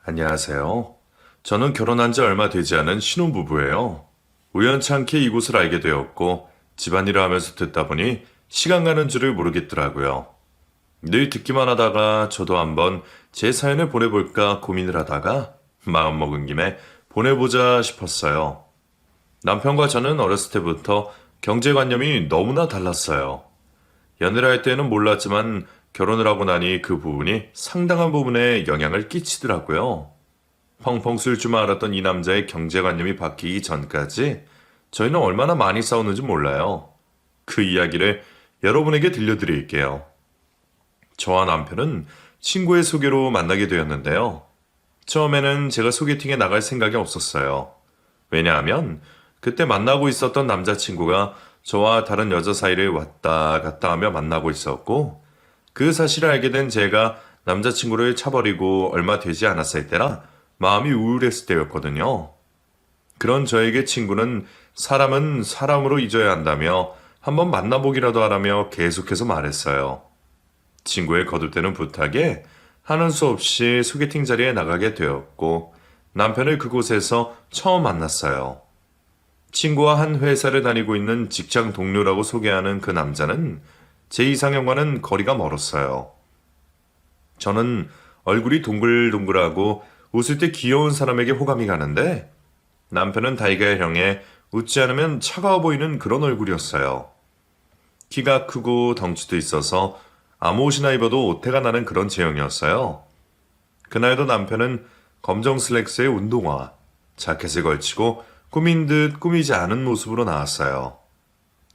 안녕하세요. 저는 결혼한 지 얼마 되지 않은 신혼부부예요. 우연찮게 이곳을 알게 되었고, 집안일을 하면서 듣다 보니 시간 가는 줄을 모르겠더라고요. 늘 듣기만 하다가 저도 한번 제 사연을 보내볼까 고민을 하다가 마음먹은 김에 보내보자 싶었어요. 남편과 저는 어렸을 때부터 경제관념이 너무나 달랐어요. 연애를 할 때는 몰랐지만 결혼을 하고 나니 그 부분이 상당한 부분에 영향을 끼치더라고요. 펑펑 쓸 줄만 알았던 이 남자의 경제관념이 바뀌기 전까지 저희는 얼마나 많이 싸웠는지 몰라요. 그 이야기를 여러분에게 들려드릴게요. 저와 남편은 친구의 소개로 만나게 되었는데요. 처음에는 제가 소개팅에 나갈 생각이 없었어요. 왜냐하면 그때 만나고 있었던 남자친구가 저와 다른 여자 사이를 왔다 갔다 하며 만나고 있었고, 그 사실을 알게 된 제가 남자친구를 차버리고 얼마 되지 않았을 때라 마음이 우울했을 때였거든요. 그런 저에게 친구는 사람은 사람으로 잊어야 한다며 한번 만나보기라도 하라며 계속해서 말했어요. 친구의 거듭되는 부탁에 하는 수 없이 소개팅 자리에 나가게 되었고, 남편을 그곳에서 처음 만났어요. 친구와 한 회사를 다니고 있는 직장 동료라고 소개하는 그 남자는 제 이상형과는 거리가 멀었어요. 저는 얼굴이 동글동글하고 웃을 때 귀여운 사람에게 호감이 가는데, 남편은 달걀형에 웃지 않으면 차가워 보이는 그런 얼굴이었어요. 키가 크고 덩치도 있어서 아무 옷이나 입어도 오태가 나는 그런 체형이었어요. 그날도 남편은 검정 슬랙스에 운동화, 자켓을 걸치고 꾸민 듯 꾸미지 않은 모습으로 나왔어요.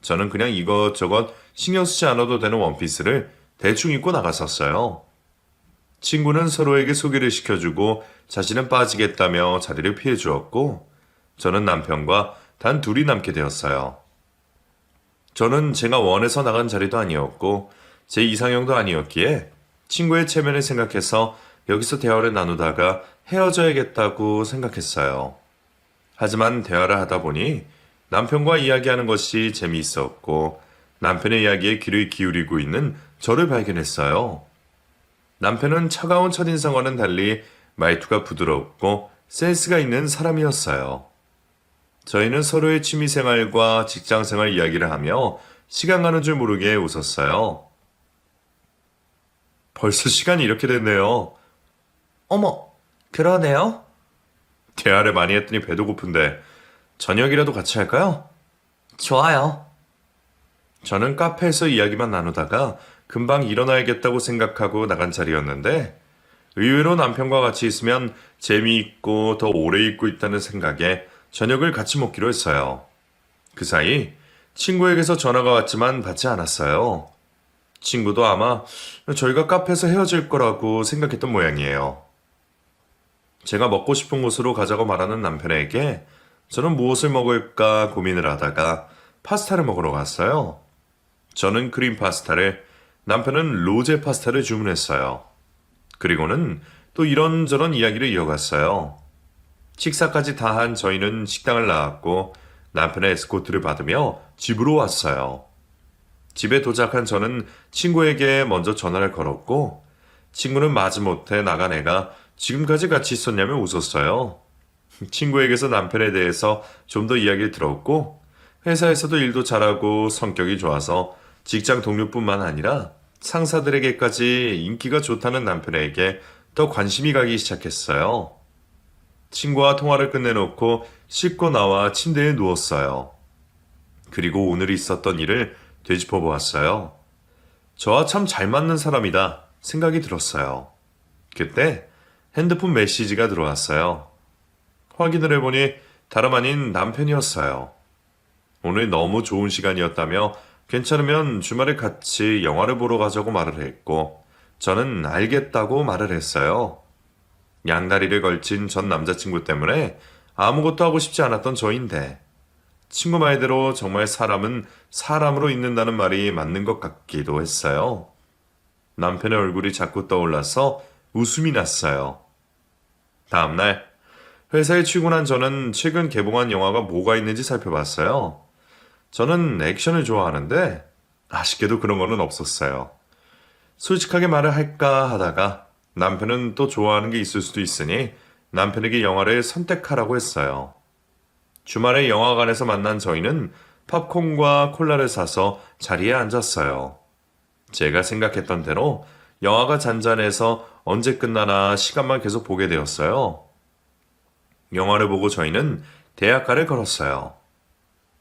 저는 그냥 이것저것 신경 쓰지 않아도 되는 원피스를 대충 입고 나갔었어요. 친구는 서로에게 소개를 시켜주고 자신은 빠지겠다며 자리를 피해 주었고, 저는 남편과 단 둘이 남게 되었어요. 저는 제가 원해서 나간 자리도 아니었고 제 이상형도 아니었기에 친구의 체면을 생각해서 여기서 대화를 나누다가 헤어져야겠다고 생각했어요. 하지만 대화를 하다 보니 남편과 이야기하는 것이 재미있었고, 남편의 이야기에 귀를 기울이고 있는 저를 발견했어요. 남편은 차가운 첫인상과는 달리 말투가 부드럽고 센스가 있는 사람이었어요. 저희는 서로의 취미생활과 직장생활 이야기를 하며 시간 가는 줄 모르게 웃었어요. 벌써 시간이 이렇게 됐네요. 어머, 그러네요? 대화를 많이 했더니 배도 고픈데 저녁이라도 같이 할까요? 좋아요. 저는 카페에서 이야기만 나누다가 금방 일어나야겠다고 생각하고 나간 자리였는데, 의외로 남편과 같이 있으면 재미있고 더 오래 있고 있다는 생각에 저녁을 같이 먹기로 했어요. 그 사이 친구에게서 전화가 왔지만 받지 않았어요. 친구도 아마 저희가 카페에서 헤어질 거라고 생각했던 모양이에요. 제가 먹고 싶은 곳으로 가자고 말하는 남편에게 저는 무엇을 먹을까 고민을 하다가 파스타를 먹으러 갔어요. 저는 크림 파스타를, 남편은 로제 파스타를 주문했어요. 그리고는 또 이런저런 이야기를 이어갔어요. 식사까지 다 한 저희는 식당을 나왔고 남편의 에스코트를 받으며 집으로 왔어요. 집에 도착한 저는 친구에게 먼저 전화를 걸었고, 친구는 마지못해 나간 애가 지금까지 같이 있었냐며 웃었어요. 친구에게서 남편에 대해서 좀 더 이야기를 들었고, 회사에서도 일도 잘하고 성격이 좋아서 직장 동료뿐만 아니라 상사들에게까지 인기가 좋다는 남편에게 더 관심이 가기 시작했어요. 친구와 통화를 끝내놓고 씻고 나와 침대에 누웠어요. 그리고 오늘 있었던 일을 되짚어 보았어요. 저와 참 잘 맞는 사람이다 생각이 들었어요. 그때 핸드폰 메시지가 들어왔어요. 확인을 해보니 다름 아닌 남편이었어요. 오늘 너무 좋은 시간이었다며 괜찮으면 주말에 같이 영화를 보러 가자고 말을 했고, 저는 알겠다고 말을 했어요. 양다리를 걸친 전 남자친구 때문에 아무것도 하고 싶지 않았던 저인데, 친구 말대로 정말 사람은 사람으로 있는다는 말이 맞는 것 같기도 했어요. 남편의 얼굴이 자꾸 떠올라서 웃음이 났어요. 다음날 회사에 출근한 저는 최근 개봉한 영화가 뭐가 있는지 살펴봤어요. 저는 액션을 좋아하는데 아쉽게도 그런 거는 없었어요. 솔직하게 말을 할까 하다가 남편은 또 좋아하는 게 있을 수도 있으니 남편에게 영화를 선택하라고 했어요. 주말에 영화관에서 만난 저희는 팝콘과 콜라를 사서 자리에 앉았어요. 제가 생각했던 대로 영화가 잔잔해서 언제 끝나나 시간만 계속 보게 되었어요. 영화를 보고 저희는 대학가를 걸었어요.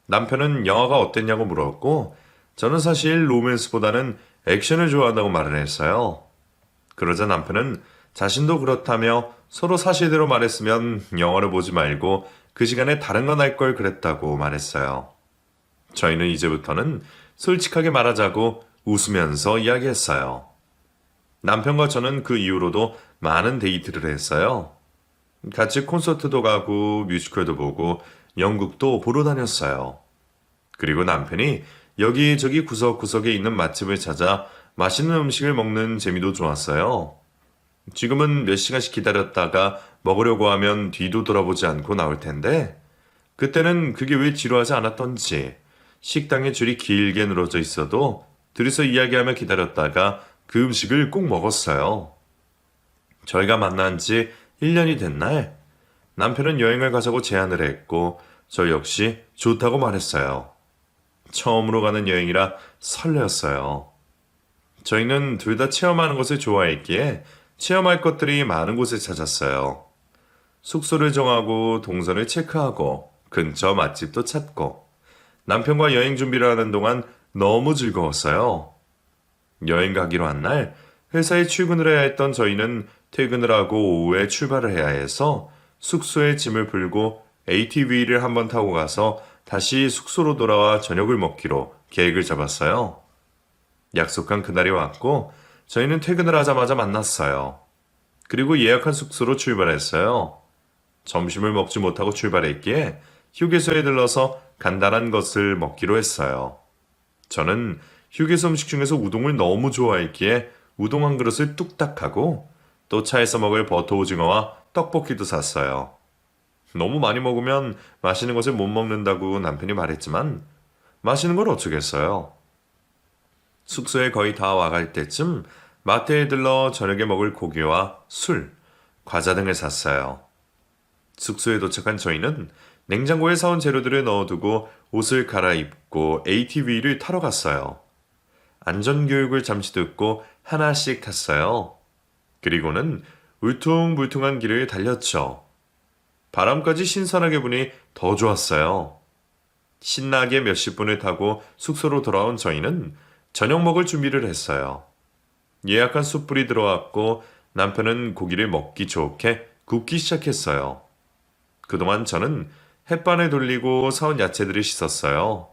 남편은 영화가 어땠냐고 물었고, 저는 사실 로맨스보다는 액션을 좋아한다고 말을 했어요. 그러자 남편은 자신도 그렇다며 서로 사실대로 말했으면 영화를 보지 말고 그 시간에 다른 건 할 걸 그랬다고 말했어요. 저희는 이제부터는 솔직하게 말하자고 웃으면서 이야기했어요. 남편과 저는 그 이후로도 많은 데이트를 했어요. 같이 콘서트도 가고 뮤지컬도 보고 영국도 보러 다녔어요. 그리고 남편이 여기저기 구석구석에 있는 맛집을 찾아 맛있는 음식을 먹는 재미도 좋았어요. 지금은 몇 시간씩 기다렸다가 먹으려고 하면 뒤도 돌아보지 않고 나올 텐데, 그때는 그게 왜 지루하지 않았던지 식당에 줄이 길게 늘어져 있어도 둘이서 이야기하며 기다렸다가 그 음식을 꼭 먹었어요. 저희가 만난 지 1년이 된 날, 남편은 여행을 가자고 제안을 했고, 저 역시 좋다고 말했어요. 처음으로 가는 여행이라 설레었어요. 저희는 둘 다 체험하는 것을 좋아했기에 체험할 것들이 많은 곳을 찾았어요. 숙소를 정하고 동선을 체크하고 근처 맛집도 찾고 남편과 여행 준비를 하는 동안 너무 즐거웠어요. 여행 가기로 한 날 회사에 출근을 해야 했던 저희는 퇴근을 하고 오후에 출발을 해야 해서 숙소에 짐을 풀고 ATV를 한번 타고 가서 다시 숙소로 돌아와 저녁을 먹기로 계획을 잡았어요. 약속한 그날이 왔고 저희는 퇴근을 하자마자 만났어요. 그리고 예약한 숙소로 출발했어요. 점심을 먹지 못하고 출발했기에 휴게소에 들러서 간단한 것을 먹기로 했어요. 저는 휴게소 음식 중에서 우동을 너무 좋아했기에 우동 한 그릇을 뚝딱 하고 또 차에서 먹을 버터 오징어와 떡볶이도 샀어요. 너무 많이 먹으면 맛있는 것을 못 먹는다고 남편이 말했지만 맛있는 걸 어쩌겠어요. 숙소에 거의 다 와갈 때쯤 마트에 들러 저녁에 먹을 고기와 술, 과자 등을 샀어요. 숙소에 도착한 저희는 냉장고에 사온 재료들을 넣어두고 옷을 갈아입고 ATV를 타러 갔어요. 안전교육을 잠시 듣고 하나씩 탔어요. 그리고는 울퉁불퉁한 길을 달렸죠. 바람까지 신선하게 부니 더 좋았어요. 신나게 몇십 분을 타고 숙소로 돌아온 저희는 저녁 먹을 준비를 했어요. 예약한 숯불이 들어왔고 남편은 고기를 먹기 좋게 굽기 시작했어요. 그동안 저는 햇반을 돌리고 사온 야채들을 씻었어요.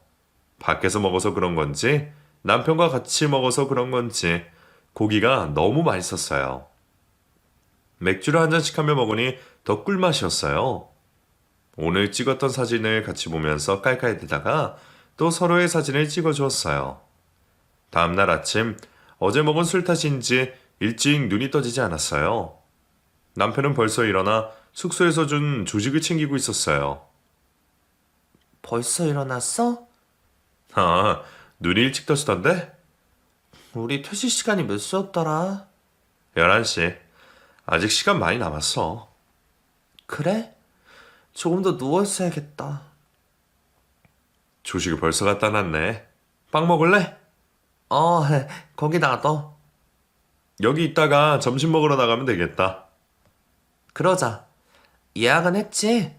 밖에서 먹어서 그런 건지 남편과 같이 먹어서 그런 건지 고기가 너무 맛있었어요. 맥주를 한 잔씩 하며 먹으니 더 꿀맛이었어요. 오늘 찍었던 사진을 같이 보면서 깔깔대다가 또 서로의 사진을 찍어주었어요. 다음날 아침 어제 먹은 술 탓인지 일찍 눈이 떠지지 않았어요. 남편은 벌써 일어나 숙소에서 준 조식을 챙기고 있었어요. 벌써 일어났어? 아, 눈이 일찍 떠지던데? 우리 퇴실 시간이 몇 시였더라? 11시. 아직 시간 많이 남았어. 그래? 조금 더 누워있어야겠다. 조식을 벌써 갖다 놨네. 빵 먹을래? 어, 거기 놔둬. 여기 있다가 점심 먹으러 나가면 되겠다. 그러자. 예약은 했지?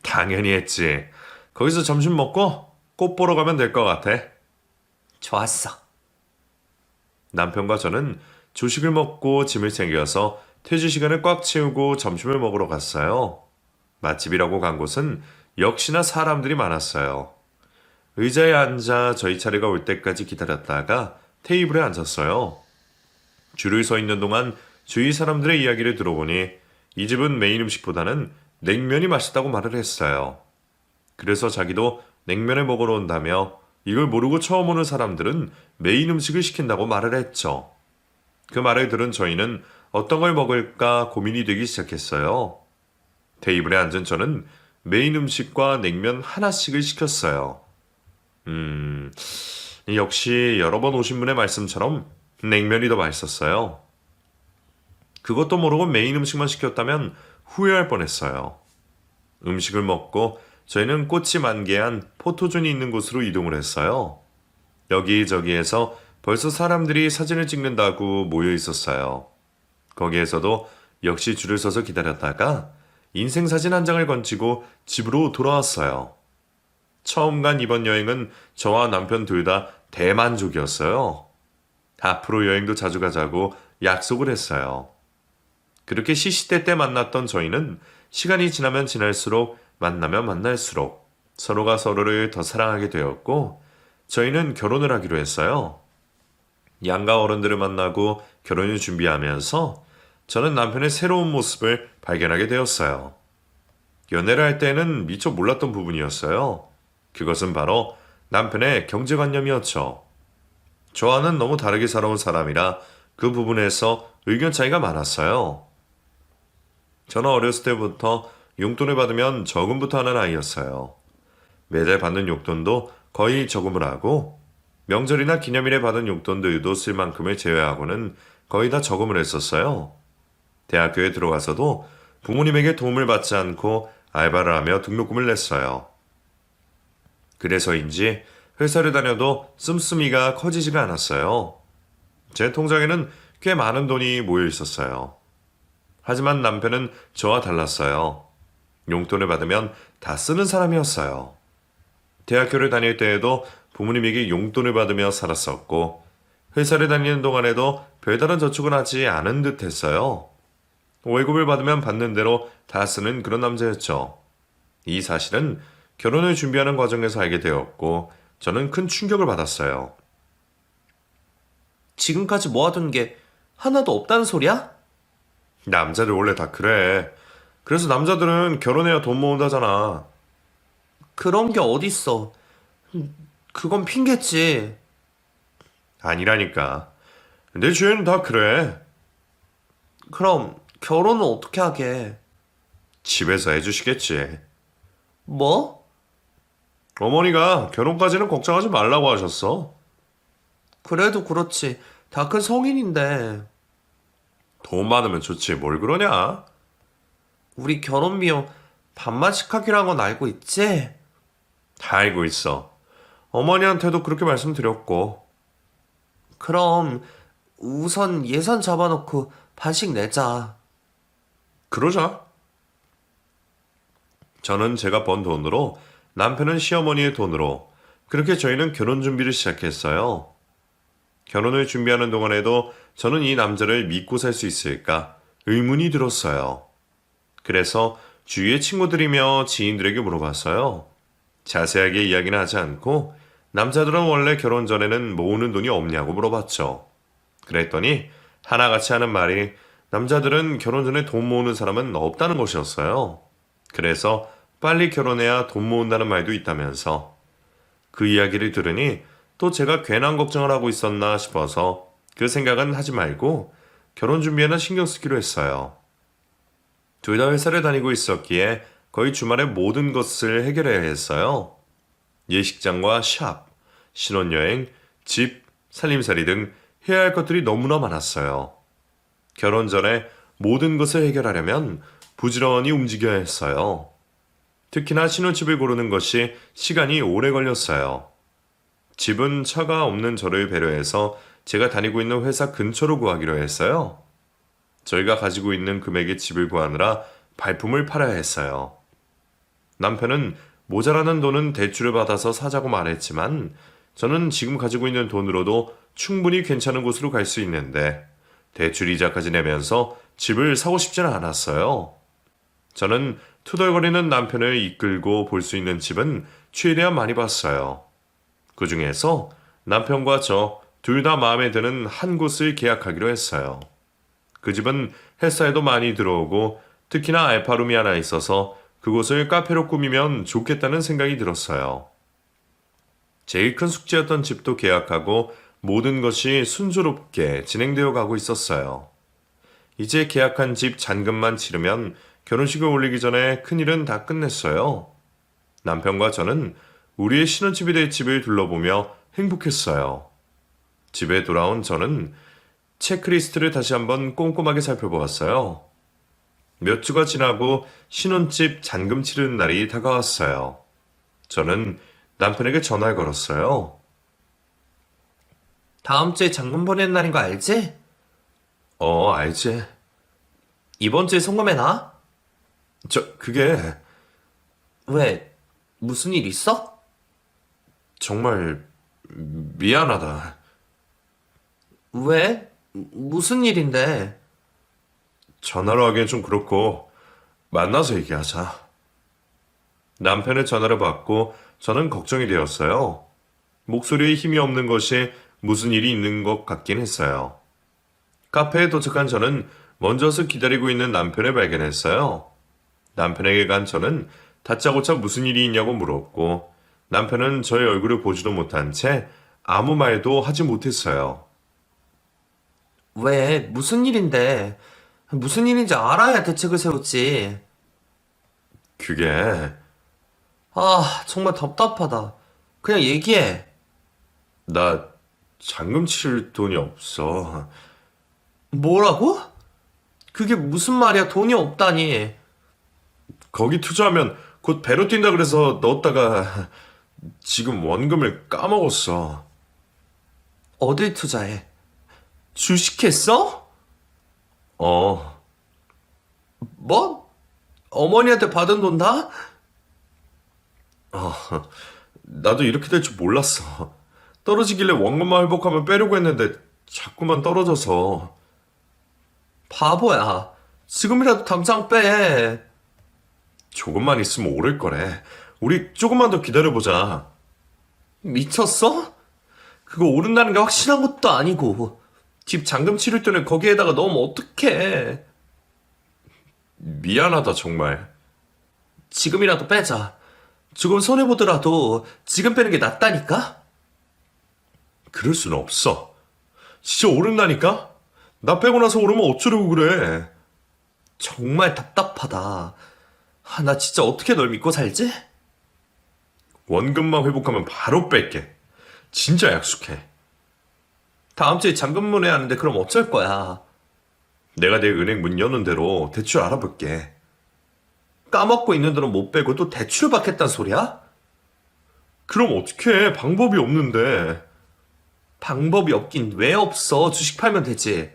당연히 했지. 거기서 점심 먹고 꽃 보러 가면 될 것 같아. 좋았어. 남편과 저는 조식을 먹고 짐을 챙겨서 퇴직 시간을 꽉 채우고 점심을 먹으러 갔어요. 맛집이라고 간 곳은 역시나 사람들이 많았어요. 의자에 앉아 저희 차례가 올 때까지 기다렸다가 테이블에 앉았어요. 줄을 서 있는 동안 주위 사람들의 이야기를 들어보니 이 집은 메인 음식보다는 냉면이 맛있다고 말을 했어요. 그래서 자기도 냉면을 먹으러 온다며 이걸 모르고 처음 오는 사람들은 메인 음식을 시킨다고 말을 했죠. 그 말을 들은 저희는 어떤 걸 먹을까 고민이 되기 시작했어요. 테이블에 앉은 저는 메인 음식과 냉면 하나씩을 시켰어요. 역시 여러 번 오신 분의 말씀처럼 냉면이 더 맛있었어요. 그것도 모르고 메인 음식만 시켰다면 후회할 뻔했어요. 음식을 먹고 저희는 꽃이 만개한 포토존이 있는 곳으로 이동을 했어요. 여기저기에서 벌써 사람들이 사진을 찍는다고 모여 있었어요. 거기에서도 역시 줄을 서서 기다렸다가 인생 사진 한 장을 건지고 집으로 돌아왔어요. 처음 간 이번 여행은 저와 남편 둘 다 대만족이었어요. 앞으로 여행도 자주 가자고 약속을 했어요. 그렇게 시시때때 만났던 저희는 시간이 지나면 지날수록 만나면 만날수록 서로가 서로를 더 사랑하게 되었고 저희는 결혼을 하기로 했어요. 양가 어른들을 만나고 결혼을 준비하면서 저는 남편의 새로운 모습을 발견하게 되었어요. 연애를 할 때는 미처 몰랐던 부분이었어요. 그것은 바로 남편의 경제관념이었죠. 저와는 너무 다르게 살아온 사람이라 그 부분에서 의견 차이가 많았어요. 저는 어렸을 때부터 용돈을 받으면 저금부터 하는 아이였어요. 매달 받는 용돈도 거의 저금을 하고 명절이나 기념일에 받은 용돈들도 쓸 만큼을 제외하고는 거의 다 저금을 했었어요. 대학교에 들어가서도 부모님에게 도움을 받지 않고 알바를 하며 등록금을 냈어요. 그래서인지 회사를 다녀도 씀씀이가 커지지가 않았어요. 제 통장에는 꽤 많은 돈이 모여 있었어요. 하지만 남편은 저와 달랐어요. 용돈을 받으면 다 쓰는 사람이었어요. 대학교를 다닐 때에도 부모님에게 용돈을 받으며 살았었고 회사를 다니는 동안에도 별다른 저축은 하지 않은 듯 했어요. 월급을 받으면 받는 대로 다 쓰는 그런 남자였죠. 이 사실은 결혼을 준비하는 과정에서 알게 되었고 저는 큰 충격을 받았어요. 지금까지 모아둔 게 하나도 없다는 소리야? 남자들 원래 다 그래. 그래서 남자들은 결혼해야 돈 모은다잖아. 그런 게 어딨어. 그건 핑계지. 아니라니까. 내 주위에는 다 그래. 그럼 결혼은 어떻게 하게? 집에서 해주시겠지. 뭐? 어머니가 결혼까지는 걱정하지 말라고 하셨어. 그래도 그렇지. 다 큰 성인인데. 돈 많으면 좋지 뭘 그러냐? 우리 결혼 비용 반만씩 하기로 한 건 알고 있지? 다 알고 있어. 어머니한테도 그렇게 말씀드렸고. 그럼 우선 예산 잡아놓고 반씩 내자. 그러자. 저는 제가 번 돈으로 남편은 시어머니의 돈으로 그렇게 저희는 결혼 준비를 시작했어요. 결혼을 준비하는 동안에도 저는 이 남자를 믿고 살 수 있을까 의문이 들었어요. 그래서 주위의 친구들이며 지인들에게 물어봤어요. 자세하게 이야기는 하지 않고 남자들은 원래 결혼 전에는 모으는 돈이 없냐고 물어봤죠. 그랬더니 하나같이 하는 말이 남자들은 결혼 전에 돈 모으는 사람은 없다는 것이었어요. 그래서 빨리 결혼해야 돈 모은다는 말도 있다면서 그 이야기를 들으니 또 제가 괜한 걱정을 하고 있었나 싶어서 그 생각은 하지 말고 결혼 준비에는 신경 쓰기로 했어요. 둘 다 회사를 다니고 있었기에 거의 주말에 모든 것을 해결해야 했어요. 예식장과 샵, 신혼여행, 집, 살림살이 등 해야 할 것들이 너무나 많았어요. 결혼 전에 모든 것을 해결하려면 부지런히 움직여야 했어요. 특히나 신혼집을 고르는 것이 시간이 오래 걸렸어요. 집은 차가 없는 저를 배려해서 제가 다니고 있는 회사 근처로 구하기로 했어요. 저희가 가지고 있는 금액의 집을 구하느라 발품을 팔아야 했어요. 남편은 모자라는 돈은 대출을 받아서 사자고 말했지만 저는 지금 가지고 있는 돈으로도 충분히 괜찮은 곳으로 갈 수 있는데 대출 이자까지 내면서 집을 사고 싶지는 않았어요. 저는 투덜거리는 남편을 이끌고 볼 수 있는 집은 최대한 많이 봤어요. 그 중에서 남편과 저 둘 다 마음에 드는 한 곳을 계약하기로 했어요. 그 집은 햇살도 많이 들어오고 특히나 알파룸이 하나 있어서 그곳을 카페로 꾸미면 좋겠다는 생각이 들었어요. 제일 큰 숙제였던 집도 계약하고 모든 것이 순조롭게 진행되어 가고 있었어요. 이제 계약한 집 잔금만 치르면 결혼식을 올리기 전에 큰일은 다 끝냈어요. 남편과 저는 우리의 신혼집이 될 집을 둘러보며 행복했어요. 집에 돌아온 저는 체크리스트를 다시 한번 꼼꼼하게 살펴보았어요. 몇 주가 지나고 신혼집 잔금 치르는 날이 다가왔어요. 저는 남편에게 전화를 걸었어요. 다음 주에 잔금 보내는 날인 거 알지? 알지. 이번 주에 송금해 놔? 그게 왜? 무슨 일 있어? 정말 미안하다. 왜? 무슨 일인데? 전화로 하기엔 좀 그렇고 만나서 얘기하자. 남편의 전화를 받고 저는 걱정이 되었어요. 목소리에 힘이 없는 것이 무슨 일이 있는 것 같긴 했어요. 카페에 도착한 저는 먼저서 기다리고 있는 남편을 발견했어요. 남편에게 간 저는 다짜고짜 무슨 일이 있냐고 물었고 남편은 저의 얼굴을 보지도 못한 채 아무 말도 하지 못했어요. 왜? 무슨 일인데? 무슨 일인지 알아야 대책을 세우지. 그게 아, 정말 답답하다. 그냥 얘기해. 나 잔금 치를 돈이 없어. 뭐라고? 그게 무슨 말이야? 돈이 없다니. 거기 투자하면 곧 배로 뛴다 그래서 넣었다가 지금 원금을 까먹었어. 어딜 투자해? 주식했어? 어, 뭐? 어머니한테 받은 돈 다? 나도 이렇게 될 줄 몰랐어. 떨어지길래 원금만 회복하면 빼려고 했는데 자꾸만 떨어져서. 바보야. 지금이라도 당장 빼. 조금만 있으면 오를 거래. 우리 조금만 더 기다려보자. 미쳤어? 그거 오른다는 게 확실한 것도 아니고. 집 잔금 치를 돈을 거기에다가 넣으면 어떡해. 미안하다, 정말. 지금이라도 빼자. 조금 손해보더라도 지금 빼는 게 낫다니까? 그럴 수는 없어. 진짜 오른다니까? 나 빼고 나서 오르면 어쩌려고 그래. 정말 답답하다. 아, 나 진짜 어떻게 널 믿고 살지? 원금만 회복하면 바로 뺄게. 진짜 약속해. 다음 주에 잔금 문의하는데 그럼 어쩔 거야? 내가 내 은행 문 여는 대로 대출 알아볼게. 까먹고 있는 돈은 못 빼고 또 대출 받겠다는 소리야? 그럼 어떡해. 방법이 없는데. 방법이 없긴 왜 없어? 주식 팔면 되지.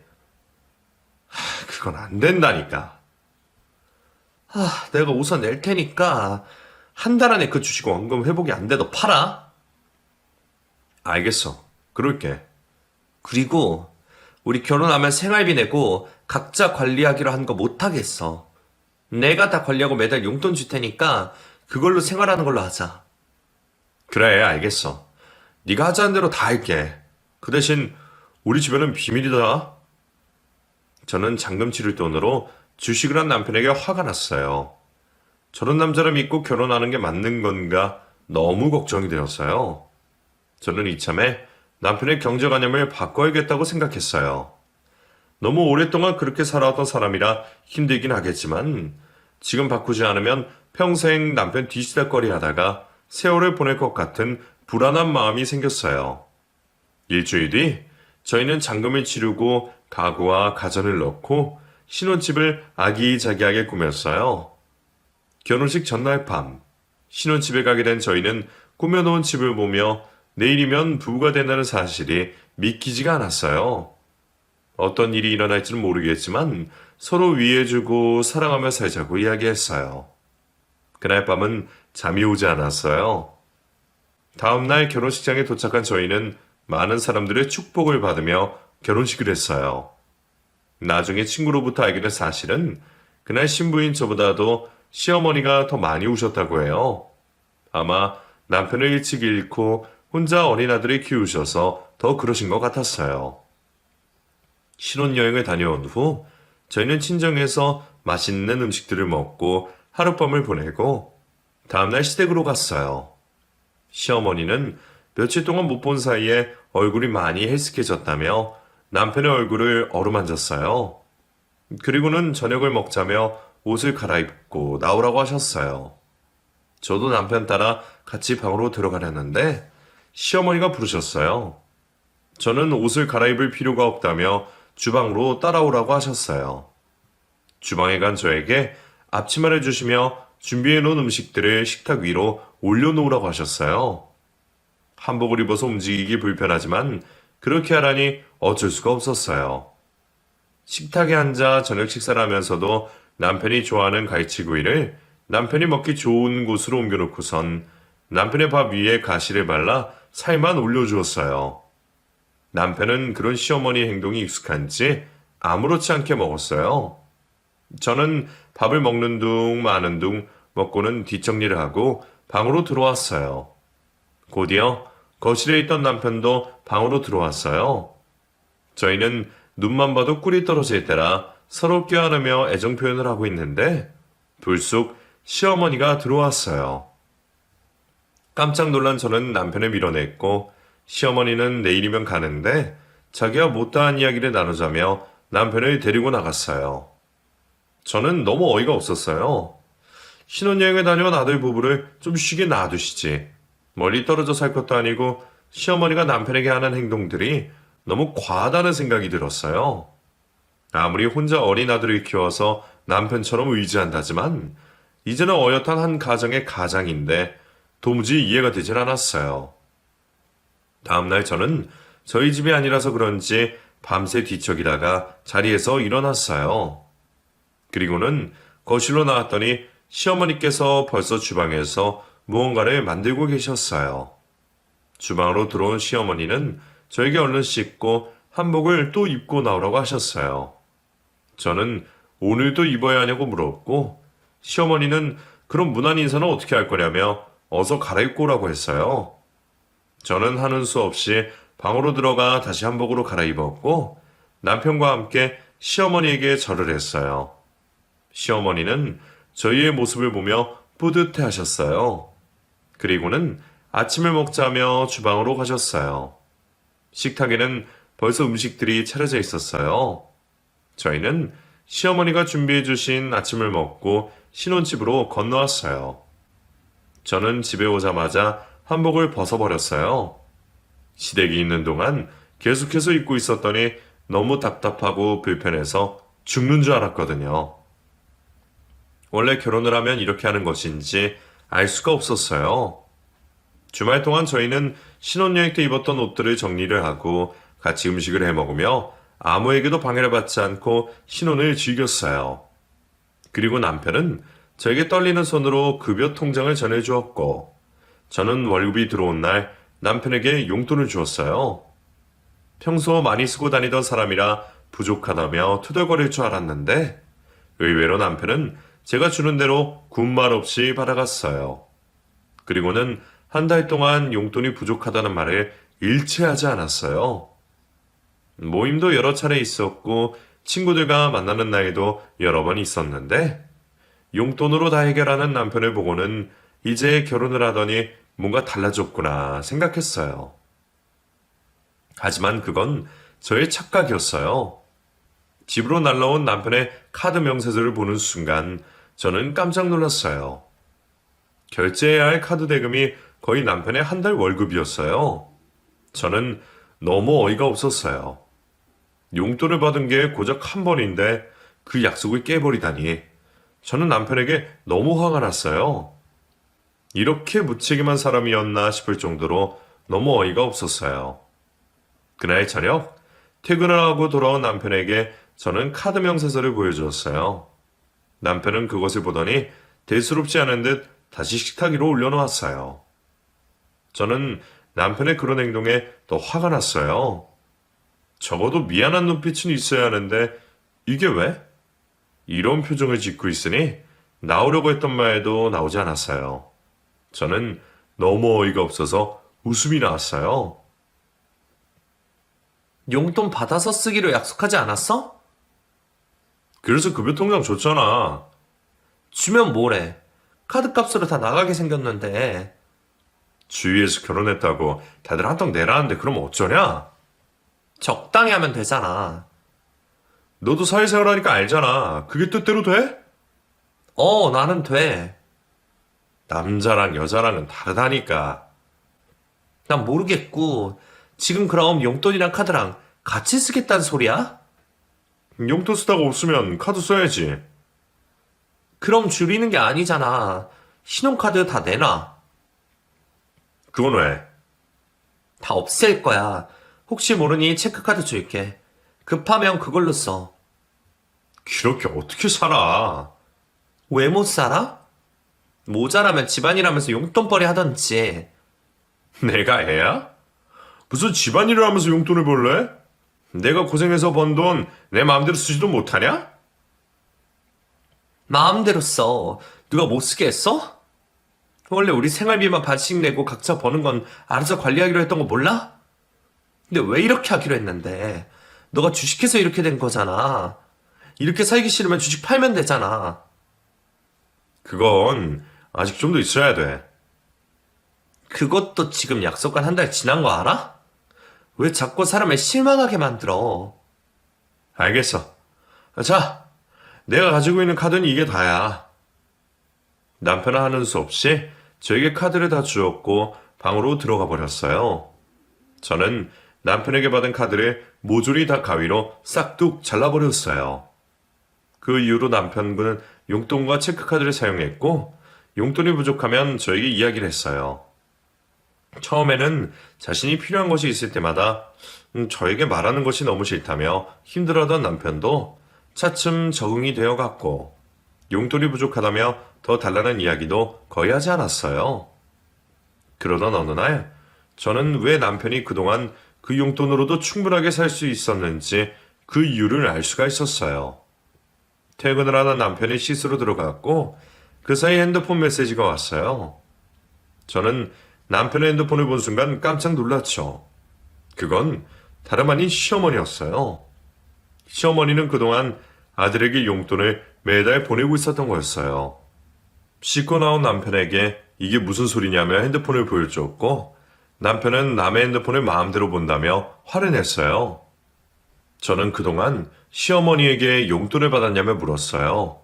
그건 안 된다니까. 아, 내가 우선 낼 테니까 한 달 안에 그 주식 원금 회복이 안 돼. 너 팔아. 알겠어. 그럴게. 그리고 우리 결혼하면 생활비 내고 각자 관리하기로 한 거 못하겠어. 내가 다 관리하고 매달 용돈 줄 테니까 그걸로 생활하는 걸로 하자. 그래, 알겠어. 네가 하자는 대로 다 할게. 그 대신 우리 집에는 비밀이다. 저는 잔금 치를 돈으로 주식을 한 남편에게 화가 났어요. 저런 남자를 믿고 결혼하는 게 맞는 건가 너무 걱정이 되었어요. 저는 이참에 남편의 경제관념을 바꿔야겠다고 생각했어요. 너무 오랫동안 그렇게 살아왔던 사람이라 힘들긴 하겠지만 지금 바꾸지 않으면 평생 남편 뒤지다꺼리 하다가 세월을 보낼 것 같은 불안한 마음이 생겼어요. 일주일 뒤 저희는 잔금을 치르고 가구와 가전을 넣고 신혼집을 아기자기하게 꾸몄어요. 결혼식 전날 밤 신혼집에 가게 된 저희는 꾸며놓은 집을 보며 내일이면 부부가 된다는 사실이 믿기지가 않았어요. 어떤 일이 일어날지는 모르겠지만 서로 위해주고 사랑하며 살자고 이야기했어요. 그날 밤은 잠이 오지 않았어요. 다음날 결혼식장에 도착한 저희는 많은 사람들의 축복을 받으며 결혼식을 했어요. 나중에 친구로부터 알게 된 사실은 그날 신부인 저보다도 시어머니가 더 많이 우셨다고 해요. 아마 남편을 일찍 잃고 혼자 어린 아들을 키우셔서 더 그러신 것 같았어요. 신혼여행을 다녀온 후 저희는 친정에서 맛있는 음식들을 먹고 하룻밤을 보내고 다음날 시댁으로 갔어요. 시어머니는 며칠 동안 못 본 사이에 얼굴이 많이 헬스케졌다며 남편의 얼굴을 어루만졌어요. 그리고는 저녁을 먹자며 옷을 갈아입고 나오라고 하셨어요. 저도 남편 따라 같이 방으로 들어가려는데 시어머니가 부르셨어요. 저는 옷을 갈아입을 필요가 없다며 주방으로 따라오라고 하셨어요. 주방에 간 저에게 앞치마를 주시며 준비해 놓은 음식들을 식탁 위로 올려놓으라고 하셨어요. 한복을 입어서 움직이기 불편하지만 그렇게 하라니 어쩔 수가 없었어요. 식탁에 앉아 저녁 식사를 하면서도 남편이 좋아하는 갈치구이를 남편이 먹기 좋은 곳으로 옮겨놓고선 남편의 밥 위에 가시를 발라 살만 올려주었어요. 남편은 그런 시어머니 행동이 익숙한지 아무렇지 않게 먹었어요. 저는 밥을 먹는 둥 마는 둥 먹고는 뒷정리를 하고 방으로 들어왔어요. 곧이어 거실에 있던 남편도 방으로 들어왔어요. 저희는 눈만 봐도 꿀이 떨어질 때라 서로 껴안으며 애정 표현을 하고 있는데 불쑥 시어머니가 들어왔어요. 깜짝 놀란 저는 남편을 밀어냈고 시어머니는 내일이면 가는데 자기와 못다한 이야기를 나누자며 남편을 데리고 나갔어요. 저는 너무 어이가 없었어요. 신혼여행을 다녀온 아들 부부를 좀 쉬게 놔두시지. 멀리 떨어져 살 것도 아니고 시어머니가 남편에게 하는 행동들이 너무 과하다는 생각이 들었어요. 아무리 혼자 어린 아들을 키워서 남편처럼 의지한다지만 이제는 어엿한 한 가정의 가장인데 도무지 이해가 되질 않았어요. 다음날 저는 저희 집이 아니라서 그런지 밤새 뒤척이다가 자리에서 일어났어요. 그리고는 거실로 나왔더니 시어머니께서 벌써 주방에서 무언가를 만들고 계셨어요. 주방으로 들어온 시어머니는 저에게 얼른 씻고 한복을 또 입고 나오라고 하셨어요. 저는 오늘도 입어야 하냐고 물었고 시어머니는 그럼 무난 인사는 어떻게 할 거냐며 어서 갈아입고 오라고 했어요. 저는 하는 수 없이 방으로 들어가 다시 한복으로 갈아입었고 남편과 함께 시어머니에게 절을 했어요. 시어머니는 저희의 모습을 보며 뿌듯해 하셨어요. 그리고는 아침을 먹자며 주방으로 가셨어요. 식탁에는 벌써 음식들이 차려져 있었어요. 저희는 시어머니가 준비해 주신 아침을 먹고 신혼집으로 건너왔어요. 저는 집에 오자마자 한복을 벗어버렸어요. 시댁이 있는 동안 계속해서 입고 있었더니 너무 답답하고 불편해서 죽는 줄 알았거든요. 원래 결혼을 하면 이렇게 하는 것인지 알 수가 없었어요. 주말 동안 저희는 신혼여행 때 입었던 옷들을 정리를 하고 같이 음식을 해 먹으며 아무에게도 방해를 받지 않고 신혼을 즐겼어요. 그리고 남편은 저에게 떨리는 손으로 급여 통장을 전해주었고 저는 월급이 들어온 날 남편에게 용돈을 주었어요. 평소 많이 쓰고 다니던 사람이라 부족하다며 투덜거릴 줄 알았는데 의외로 남편은 제가 주는 대로 군말 없이 받아갔어요. 그리고는 한 달 동안 용돈이 부족하다는 말을 일체하지 않았어요. 모임도 여러 차례 있었고 친구들과 만나는 날도 여러 번 있었는데 용돈으로 다 해결하는 남편을 보고는 이제 결혼을 하더니 뭔가 달라졌구나 생각했어요. 하지만 그건 저의 착각이었어요. 집으로 날라온 남편의 카드 명세서를 보는 순간 저는 깜짝 놀랐어요. 결제해야 할 카드 대금이 거의 남편의 한 달 월급이었어요. 저는 너무 어이가 없었어요. 용돈을 받은 게 고작 한 번인데 그 약속을 깨버리다니 저는 남편에게 너무 화가 났어요. 이렇게 무책임한 사람이었나 싶을 정도로 너무 어이가 없었어요. 그날 저녁 퇴근을 하고 돌아온 남편에게 저는 카드 명세서를 보여주었어요. 남편은 그것을 보더니 대수롭지 않은 듯 다시 식탁 위로 올려놓았어요. 저는 남편의 그런 행동에 더 화가 났어요. 적어도 미안한 눈빛은 있어야 하는데 이게 왜? 이런 표정을 짓고 있으니 나오려고 했던 말도 나오지 않았어요. 저는 너무 어이가 없어서 웃음이 나왔어요. 용돈 받아서 쓰기로 약속하지 않았어? 그래서 급여 통장 줬잖아. 주면 뭐래? 카드값으로 다 나가게 생겼는데. 주위에서 결혼했다고 다들 한턱 내라는데 그럼 어쩌냐? 적당히 하면 되잖아. 너도 사회생활 하니까 알잖아. 그게 뜻대로 돼? 나는 돼. 남자랑 여자랑은 다르다니까. 난 모르겠고 지금 그럼 용돈이랑 카드랑 같이 쓰겠다는 소리야? 용돈 쓰다가 없으면 카드 써야지. 그럼 줄이는 게 아니잖아. 신용카드 다 내놔. 그건 왜? 다 없앨 거야. 혹시 모르니 체크카드 줄게. 급하면 그걸로 써. 그렇게 어떻게 살아? 왜 못 살아? 모자라면 집안일하면서 용돈벌이 하던지. 내가 애야? 무슨 집안일을 하면서 용돈을 벌래? 내가 고생해서 번 돈 내 마음대로 쓰지도 못하냐? 마음대로 써. 누가 못 쓰게 했어? 원래 우리 생활비만 반씩 내고 각자 버는 건 알아서 관리하기로 했던 거 몰라? 근데 왜 이렇게 하기로 했는데? 너가 주식해서 이렇게 된 거잖아. 이렇게 살기 싫으면 주식 팔면 되잖아. 그건 아직 좀 더 있어야 돼. 그것도 지금 약속한 한 달 지난 거 알아? 왜 자꾸 사람을 실망하게 만들어? 알겠어. 자, 내가 가지고 있는 카드는 이게 다야. 남편은 하는 수 없이 저에게 카드를 다 주었고 방으로 들어가 버렸어요. 저는 남편에게 받은 카드를 모조리 다 가위로 싹둑 잘라버렸어요. 그 이후로 남편은 용돈과 체크카드를 사용했고 용돈이 부족하면 저에게 이야기를 했어요. 처음에는 자신이 필요한 것이 있을 때마다 저에게 말하는 것이 너무 싫다며 힘들어하던 남편도 차츰 적응이 되어갔고 용돈이 부족하다며 더 달라는 이야기도 거의 하지 않았어요. 그러던 어느 날 저는 왜 남편이 그동안 그 용돈으로도 충분하게 살 수 있었는지 그 이유를 알 수가 있었어요. 퇴근을 하던 남편이 씻으러 들어갔고 그 사이 핸드폰 메시지가 왔어요. 저는 남편의 핸드폰을 본 순간 깜짝 놀랐죠. 그건 다름 아닌 시어머니였어요. 시어머니는 그동안 아들에게 용돈을 매달 보내고 있었던 거였어요. 씻고 나온 남편에게 이게 무슨 소리냐며 핸드폰을 보여주었고 남편은 남의 핸드폰을 마음대로 본다며 화를 냈어요. 저는 그동안 시어머니에게 용돈을 받았냐며 물었어요.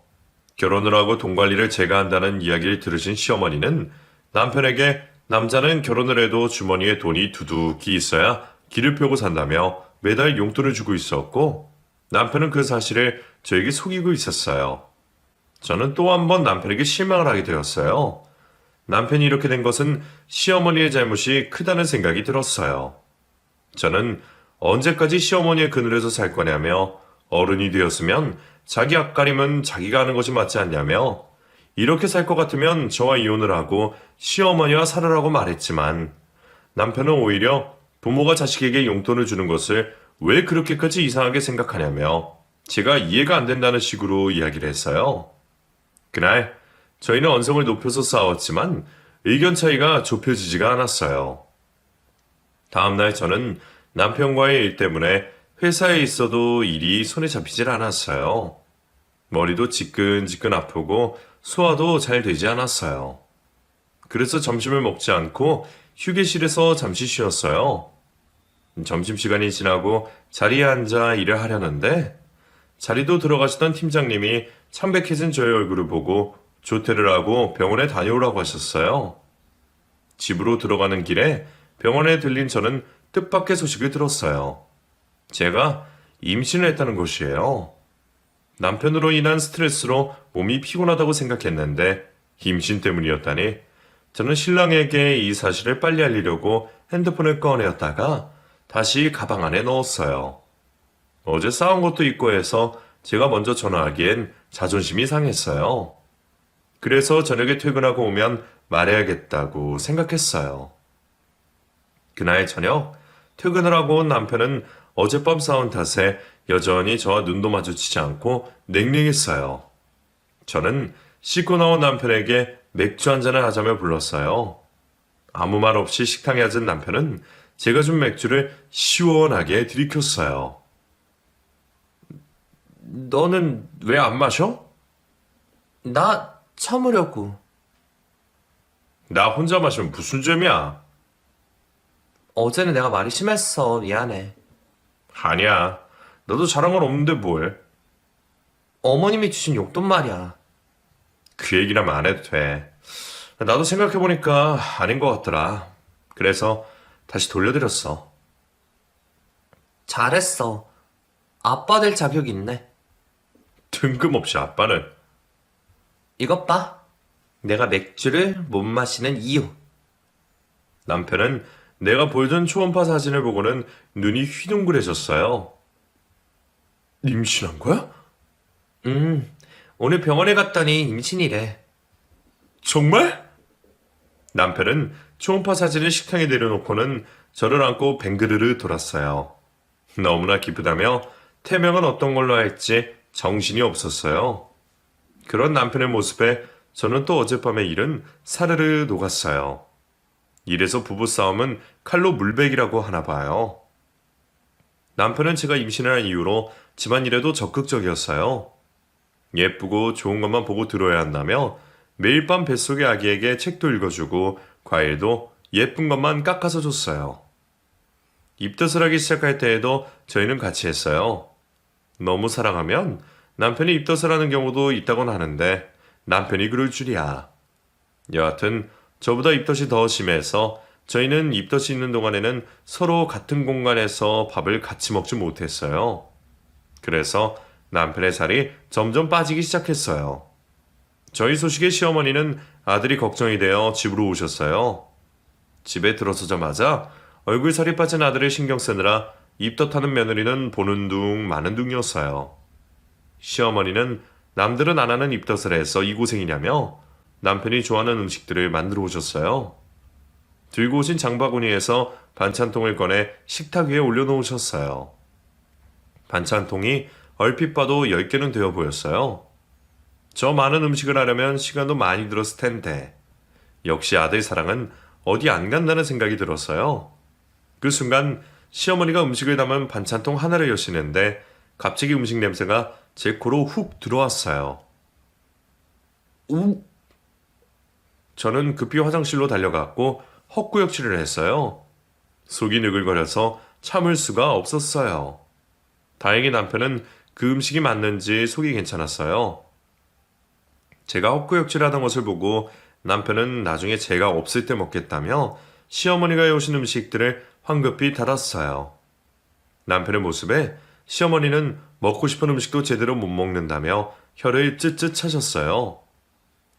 결혼을 하고 돈 관리를 제가 한다는 이야기를 들으신 시어머니는 남편에게 남자는 결혼을 해도 주머니에 돈이 두둑히 있어야 길을 펴고 산다며 매달 용돈을 주고 있었고 남편은 그 사실을 저에게 속이고 있었어요. 저는 또 한 번 남편에게 실망을 하게 되었어요. 남편이 이렇게 된 것은 시어머니의 잘못이 크다는 생각이 들었어요. 저는 언제까지 시어머니의 그늘에서 살 거냐며 어른이 되었으면 자기 앞가림은 자기가 하는 것이 맞지 않냐며 이렇게 살 것 같으면 저와 이혼을 하고 시어머니와 살으라고 말했지만 남편은 오히려 부모가 자식에게 용돈을 주는 것을 왜 그렇게까지 이상하게 생각하냐며 제가 이해가 안 된다는 식으로 이야기를 했어요. 그날 저희는 언성을 높여서 싸웠지만 의견 차이가 좁혀지지가 않았어요. 다음날 저는 남편과의 일 때문에 회사에 있어도 일이 손에 잡히질 않았어요. 머리도 지끈지끈 아프고 소화도 잘 되지 않았어요. 그래서 점심을 먹지 않고 휴게실에서 잠시 쉬었어요. 점심시간이 지나고 자리에 앉아 일을 하려는데 자리도 들어가시던 팀장님이 창백해진 저의 얼굴을 보고 조퇴를 하고 병원에 다녀오라고 하셨어요. 집으로 들어가는 길에 병원에 들린 저는 뜻밖의 소식을 들었어요. 제가 임신을 했다는 것이에요. 남편으로 인한 스트레스로 몸이 피곤하다고 생각했는데 임신 때문이었다니 저는 신랑에게 이 사실을 빨리 알리려고 핸드폰을 꺼내었다가 다시 가방 안에 넣었어요. 어제 싸운 것도 있고 해서 제가 먼저 전화하기엔 자존심이 상했어요. 그래서 저녁에 퇴근하고 오면 말해야겠다고 생각했어요. 그날 저녁 퇴근을 하고 온 남편은 어젯밤 싸운 탓에 여전히 저와 눈도 마주치지 않고 냉랭했어요. 저는 씻고 나온 남편에게 맥주 한 잔을 하자며 불렀어요. 아무 말 없이 식탁에 앉은 남편은 제가 준 맥주를 시원하게 들이켰어요. 너는 왜 안 마셔? 나 참으려고. 나 혼자 마시면 무슨 죄야? 어제는 내가 말이 심했어. 미안해. 아니야. 너도 잘한 건 없는데 뭘. 어머님이 주신 용돈 말이야. 그 얘기라면 안 해도 돼. 나도 생각해보니까 아닌 것 같더라. 그래서 다시 돌려드렸어. 잘했어. 아빠 될 자격이 있네. 뜬금없이 아빠는. 이것 봐. 내가 맥주를 못 마시는 이유. 남편은 내가 보여준 초음파 사진을 보고는 눈이 휘둥그레졌어요. 임신한 거야? 오늘 병원에 갔더니 임신이래. 정말? 남편은 초음파 사진을 식탁에 내려놓고는 저를 안고 뱅그르르 돌았어요. 너무나 기쁘다며 태명은 어떤 걸로 할지 정신이 없었어요. 그런 남편의 모습에 저는 또 어젯밤의 일은 사르르 녹았어요. 이래서 부부싸움은 칼로 물베기라고 하나 봐요. 남편은 제가 임신을 한 이후로 집안일에도 적극적이었어요. 예쁘고 좋은 것만 보고 들어야 한다며 매일 밤 뱃속의 아기에게 책도 읽어주고 과일도 예쁜 것만 깎아서 줬어요. 입덧을 하기 시작할 때에도 저희는 같이 했어요. 너무 사랑하면 남편이 입덧을 하는 경우도 있다곤 하는데 남편이 그럴 줄이야. 여하튼 저보다 입덧이 더 심해서 저희는 입덧이 있는 동안에는 서로 같은 공간에서 밥을 같이 먹지 못했어요. 그래서 남편의 살이 점점 빠지기 시작했어요. 저희 소식에 시어머니는 아들이 걱정이 되어 집으로 오셨어요. 집에 들어서자마자 얼굴 살이 빠진 아들을 신경 쓰느라 입덧하는 며느리는 보는 둥 마는 둥이었어요. 시어머니는 남들은 안 하는 입덧을 해서 이 고생이냐며 남편이 좋아하는 음식들을 만들어 오셨어요. 들고 오신 장바구니에서 반찬통을 꺼내 식탁 위에 올려놓으셨어요. 반찬통이 얼핏 봐도 10개는 되어 보였어요. 저 많은 음식을 하려면 시간도 많이 들었을 텐데 역시 아들 사랑은 어디 안 간다는 생각이 들었어요. 그 순간 시어머니가 음식을 담은 반찬통 하나를 여시는데 갑자기 음식 냄새가 제 코로 훅 들어왔어요. 우! 저는 급히 화장실로 달려갔고 헛구역질을 했어요. 속이 느글거려서 참을 수가 없었어요. 다행히 남편은 그 음식이 맞는지 속이 괜찮았어요. 제가 헛구역질하던 것을 보고 남편은 나중에 제가 없을 때 먹겠다며 시어머니가 해오신 음식들을 황급히 닫았어요. 남편의 모습에 시어머니는 먹고 싶은 음식도 제대로 못 먹는다며 혀를 쯧쯧 차셨어요.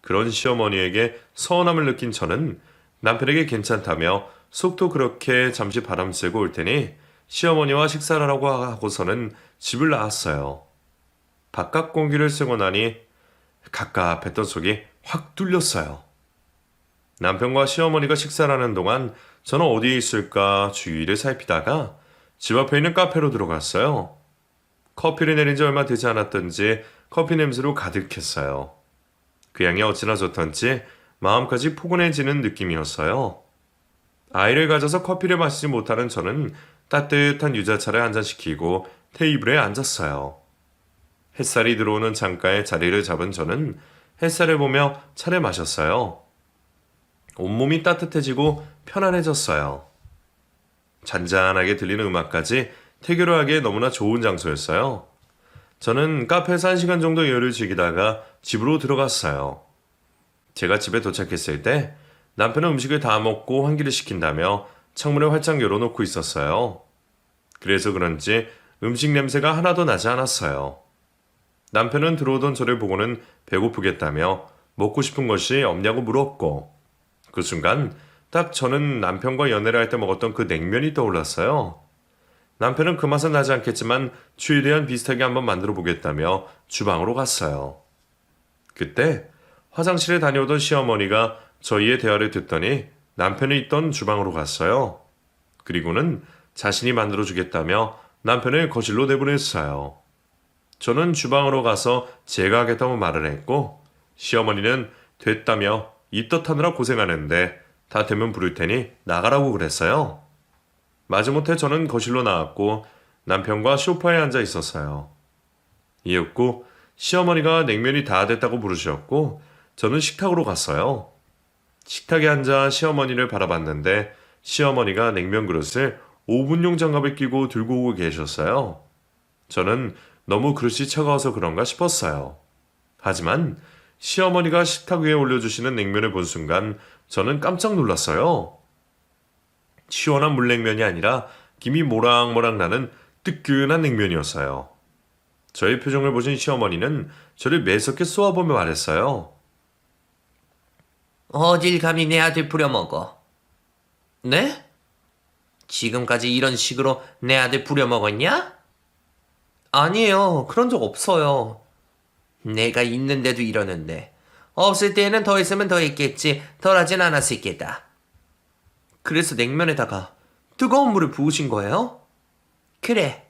그런 시어머니에게 서운함을 느낀 저는 남편에게 괜찮다며 속도 그렇게 잠시 바람 쐬고 올 테니 시어머니와 식사를 하라고 하고서는 집을 나왔어요. 바깥 공기를 쐬고 나니 갑갑했던 속이 확 뚫렸어요. 남편과 시어머니가 식사를 하는 동안 저는 어디에 있을까 주위를 살피다가 집 앞에 있는 카페로 들어갔어요. 커피를 내린 지 얼마 되지 않았던지 커피 냄새로 가득했어요. 그 향이 어찌나 좋던지 마음까지 포근해지는 느낌이었어요. 아이를 가져서 커피를 마시지 못하는 저는 따뜻한 유자차를 한 잔 시키고 테이블에 앉았어요. 햇살이 들어오는 창가에 자리를 잡은 저는 햇살을 보며 차를 마셨어요. 온몸이 따뜻해지고 편안해졌어요. 잔잔하게 들리는 음악까지 태교를 너무나 좋은 장소였어요. 저는 카페에서 1시간 정도 여유를 즐기다가 집으로 들어갔어요. 제가 집에 도착했을 때 남편은 음식을 다 먹고 환기를 시킨다며 창문을 활짝 열어놓고 있었어요. 그래서 그런지 음식 냄새가 하나도 나지 않았어요. 남편은 들어오던 저를 보고는 배고프겠다며 먹고 싶은 것이 없냐고 물었고 그 순간 딱 저는 남편과 연애를 할 때 먹었던 그 냉면이 떠올랐어요. 남편은 그 맛은 나지 않겠지만 최대한 비슷하게 한번 만들어 보겠다며 주방으로 갔어요. 그때 화장실에 다녀오던 시어머니가 저희의 대화를 듣더니 남편이 있던 주방으로 갔어요. 그리고는 자신이 만들어 주겠다며 남편을 거실로 내보냈어요. 저는 주방으로 가서 제가 하겠다고 말을 했고 시어머니는 됐다며 입덧하느라 고생하는데 다 되면 부를 테니 나가라고 그랬어요. 마지못해 저는 거실로 나왔고 남편과 소파에 앉아 있었어요. 이윽고 시어머니가 냉면이 다 됐다고 부르셨고 저는 식탁으로 갔어요. 식탁에 앉아 시어머니를 바라봤는데 시어머니가 냉면 그릇을 오븐용 장갑을 끼고 들고 오고 계셨어요. 저는 너무 그릇이 차가워서 그런가 싶었어요. 하지만 시어머니가 식탁 위에 올려주시는 냉면을 본 순간 저는 깜짝 놀랐어요. 시원한 물냉면이 아니라 김이 모락모락 나는 뜨끈한 냉면이었어요. 저의 표정을 보신 시어머니는 저를 매섭게 쏘아보며 말했어요. 어딜 감히 내 아들 부려먹어? 네? 지금까지 이런 식으로 내 아들 부려먹었냐? 아니에요. 그런 적 없어요. 내가 있는데도 이러는데. 없을 때에는 더 있으면 더 있겠지. 덜하진 않았을 게다. 그래서 냉면에다가 뜨거운 물을 부으신 거예요? 그래.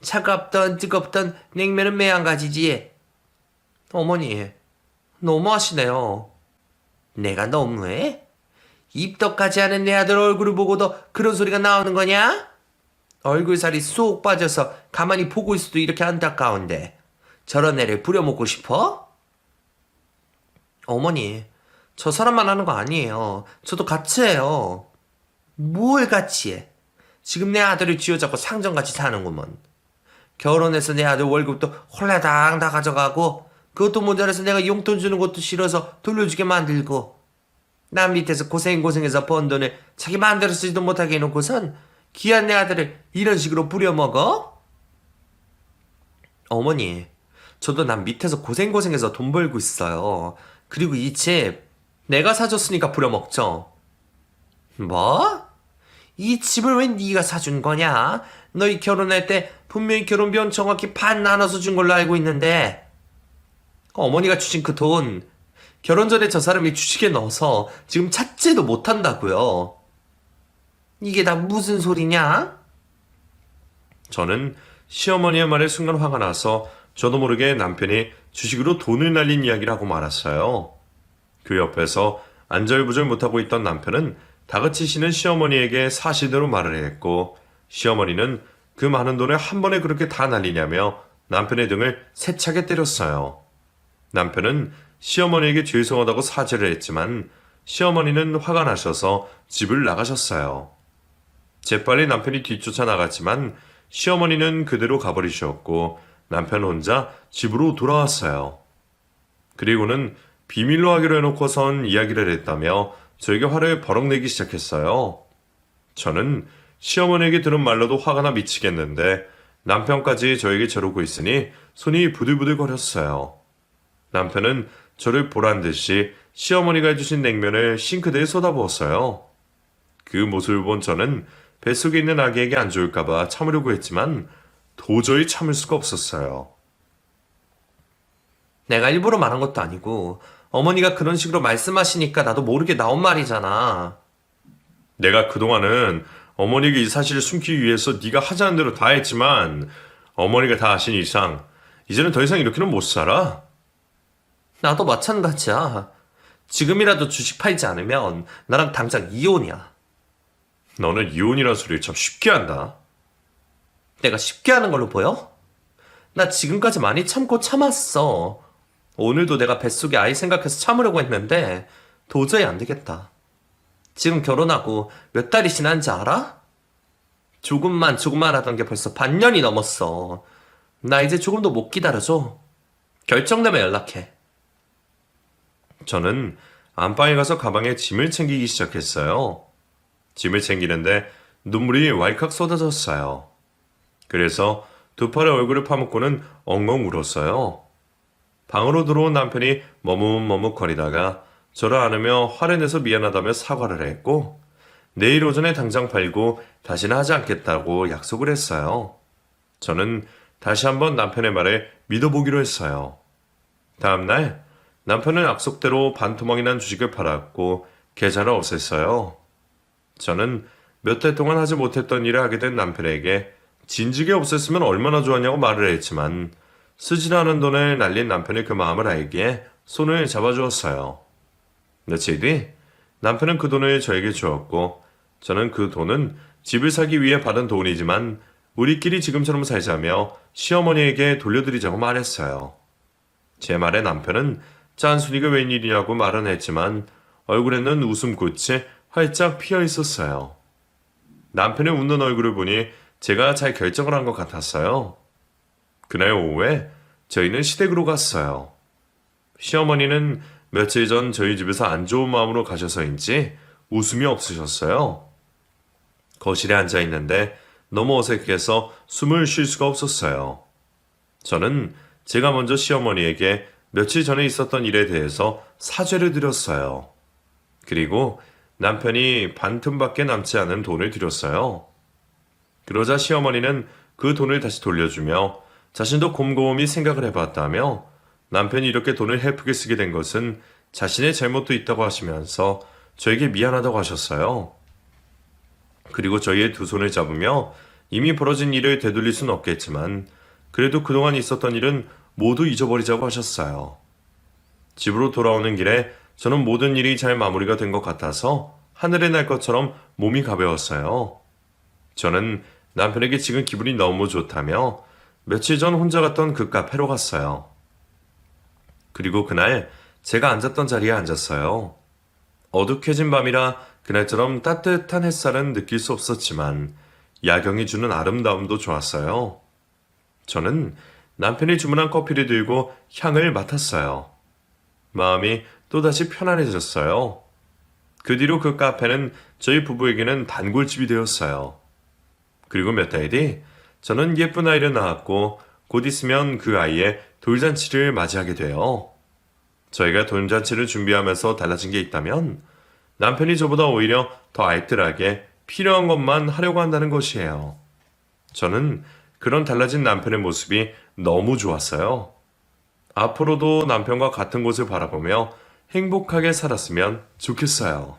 차갑던 뜨겁던 냉면은 매한가지지. 어머니, 너무하시네요. 내가 너무해? 입덕하지 않은 내 아들 얼굴을 보고도 그런 소리가 나오는 거냐? 얼굴살이 쏙 빠져서 가만히 보고 있어도 이렇게 안타까운데 저런 애를 부려먹고 싶어? 어머니, 저 사람만 하는 거 아니에요. 저도 같이 해요. 뭘 같이 해? 지금 내 아들을 쥐어잡고 상정같이 사는구먼. 결혼해서 내 아들 월급도 홀라당 다 가져가고 그것도 모자라서 내가 용돈 주는 것도 싫어서 돌려주게 만들고 남 밑에서 고생해서 번 돈을 자기 마음대로 쓰지도 못하게 해놓고선 귀한 내 아들을 이런 식으로 부려먹어? 어머니, 저도 남 밑에서 고생해서 돈 벌고 있어요. 그리고 이 집 내가 사줬으니까 부려먹죠. 뭐? 이 집을 왜 네가 사준 거냐? 너희 결혼할 때 분명히 결혼비용 정확히 반 나눠서 준 걸로 알고 있는데 어머니가 주신 그 돈 결혼 전에 저 사람이 주식에 넣어서 지금 찾지도 못한다고요. 이게 다 무슨 소리냐? 저는 시어머니의 말에 순간 화가 나서 저도 모르게 남편이 주식으로 돈을 날린 이야기를 하고 말았어요. 그 옆에서 안절부절 못하고 있던 남편은 다그치시는 시어머니에게 사실대로 말을 했고 시어머니는 그 많은 돈을 한 번에 그렇게 다 날리냐며 남편의 등을 세차게 때렸어요. 남편은 시어머니에게 죄송하다고 사죄를 했지만 시어머니는 화가 나셔서 집을 나가셨어요. 재빨리 남편이 뒤쫓아 나갔지만 시어머니는 그대로 가버리셨고 남편 혼자 집으로 돌아왔어요. 그리고는 비밀로 하기로 해놓고선 이야기를 했다며 저에게 화를 버럭 내기 시작했어요. 저는 시어머니에게 들은 말로도 화가 나 미치겠는데 남편까지 저에게 저러고 있으니 손이 부들부들 거렸어요. 남편은 저를 보란 듯이 시어머니가 해주신 냉면을 싱크대에 쏟아부었어요. 그 모습을 본 저는 뱃속에 있는 아기에게 안 좋을까봐 참으려고 했지만 도저히 참을 수가 없었어요. 내가 일부러 말한 것도 아니고 어머니가 그런 식으로 말씀하시니까 나도 모르게 나온 말이잖아. 내가 그동안은 어머니에게 이 사실을 숨기기 위해서 네가 하자는 대로 다 했지만 어머니가 다 아신 이상 이제는 더 이상 이렇게는 못 살아. 나도 마찬가지야. 지금이라도 주식 팔지 않으면 나랑 당장 이혼이야. 너는 이혼이란 소리를 참 쉽게 한다. 내가 쉽게 하는 걸로 보여? 나 지금까지 많이 참고 참았어. 오늘도 내가 뱃속에 아이 생각해서 참으려고 했는데 도저히 안 되겠다. 지금 결혼하고 몇 달이 지난지 알아? 조금만 하던 게 벌써 반년이 넘었어. 나 이제 조금도 못 기다려줘. 결정되면 연락해. 저는 안방에 가서 가방에 짐을 챙기기 시작했어요. 짐을 챙기는데 눈물이 왈칵 쏟아졌어요. 그래서 두 팔에 얼굴을 파묻고는 엉엉 울었어요. 방으로 들어온 남편이 머뭇머뭇거리다가 저를 안으며 화를 내서 미안하다며 사과를 했고 내일 오전에 당장 팔고 다시는 하지 않겠다고 약속을 했어요. 저는 다시 한번 남편의 말에 믿어보기로 했어요. 다음날 남편은 약속대로 반토막이 난 주식을 팔았고 계좌를 없앴어요. 저는 몇 달 동안 하지 못했던 일을 하게 된 남편에게 진즉에 없앴으면 얼마나 좋았냐고 말을 했지만 쓰지 않은 돈을 날린 남편의 그 마음을 알기에 손을 잡아주었어요. 며칠 뒤 남편은 그 돈을 저에게 주었고 저는 그 돈은 집을 사기 위해 받은 돈이지만 우리끼리 지금처럼 살자며 시어머니에게 돌려드리자고 말했어요. 제 말에 남편은 짠순이가 웬일이냐고 말은 했지만 얼굴에는 웃음꽃이 활짝 피어 있었어요. 남편의 웃는 얼굴을 보니 제가 잘 결정을 한 것 같았어요. 그날 오후에 저희는 시댁으로 갔어요. 시어머니는 며칠 전 저희 집에서 안 좋은 마음으로 가셔서인지 웃음이 없으셨어요. 거실에 앉아 있는데 너무 어색해서 숨을 쉴 수가 없었어요. 저는 제가 먼저 시어머니에게 며칠 전에 있었던 일에 대해서 사죄를 드렸어요. 그리고 남편이 반 틈밖에 남지 않은 돈을 드렸어요. 그러자 시어머니는 그 돈을 다시 돌려주며 자신도 곰곰이 생각을 해봤다며 남편이 이렇게 돈을 헤프게 쓰게 된 것은 자신의 잘못도 있다고 하시면서 저에게 미안하다고 하셨어요. 그리고 저희의 두 손을 잡으며 이미 벌어진 일을 되돌릴 순 없겠지만 그래도 그동안 있었던 일은 모두 잊어버리자고 하셨어요. 집으로 돌아오는 길에 저는 모든 일이 잘 마무리가 된 것 같아서 하늘에 날 것처럼 몸이 가벼웠어요. 저는 남편에게 지금 기분이 너무 좋다며 며칠 전 혼자 갔던 그 카페로 갔어요. 그리고 그날 제가 앉았던 자리에 앉았어요. 어둑해진 밤이라 그날처럼 따뜻한 햇살은 느낄 수 없었지만 야경이 주는 아름다움도 좋았어요. 저는 남편이 주문한 커피를 들고 향을 맡았어요. 마음이 또다시 편안해졌어요. 그 뒤로 그 카페는 저희 부부에게는 단골집이 되었어요. 그리고 몇 달 뒤 저는 예쁜 아이를 낳았고 곧 있으면 그 아이의 돌잔치를 맞이하게 돼요. 저희가 돌잔치를 준비하면서 달라진 게 있다면 남편이 저보다 오히려 더 알뜰하게 필요한 것만 하려고 한다는 것이에요. 저는 그런 달라진 남편의 모습이 너무 좋았어요. 앞으로도 남편과 같은 곳을 바라보며 행복하게 살았으면 좋겠어요.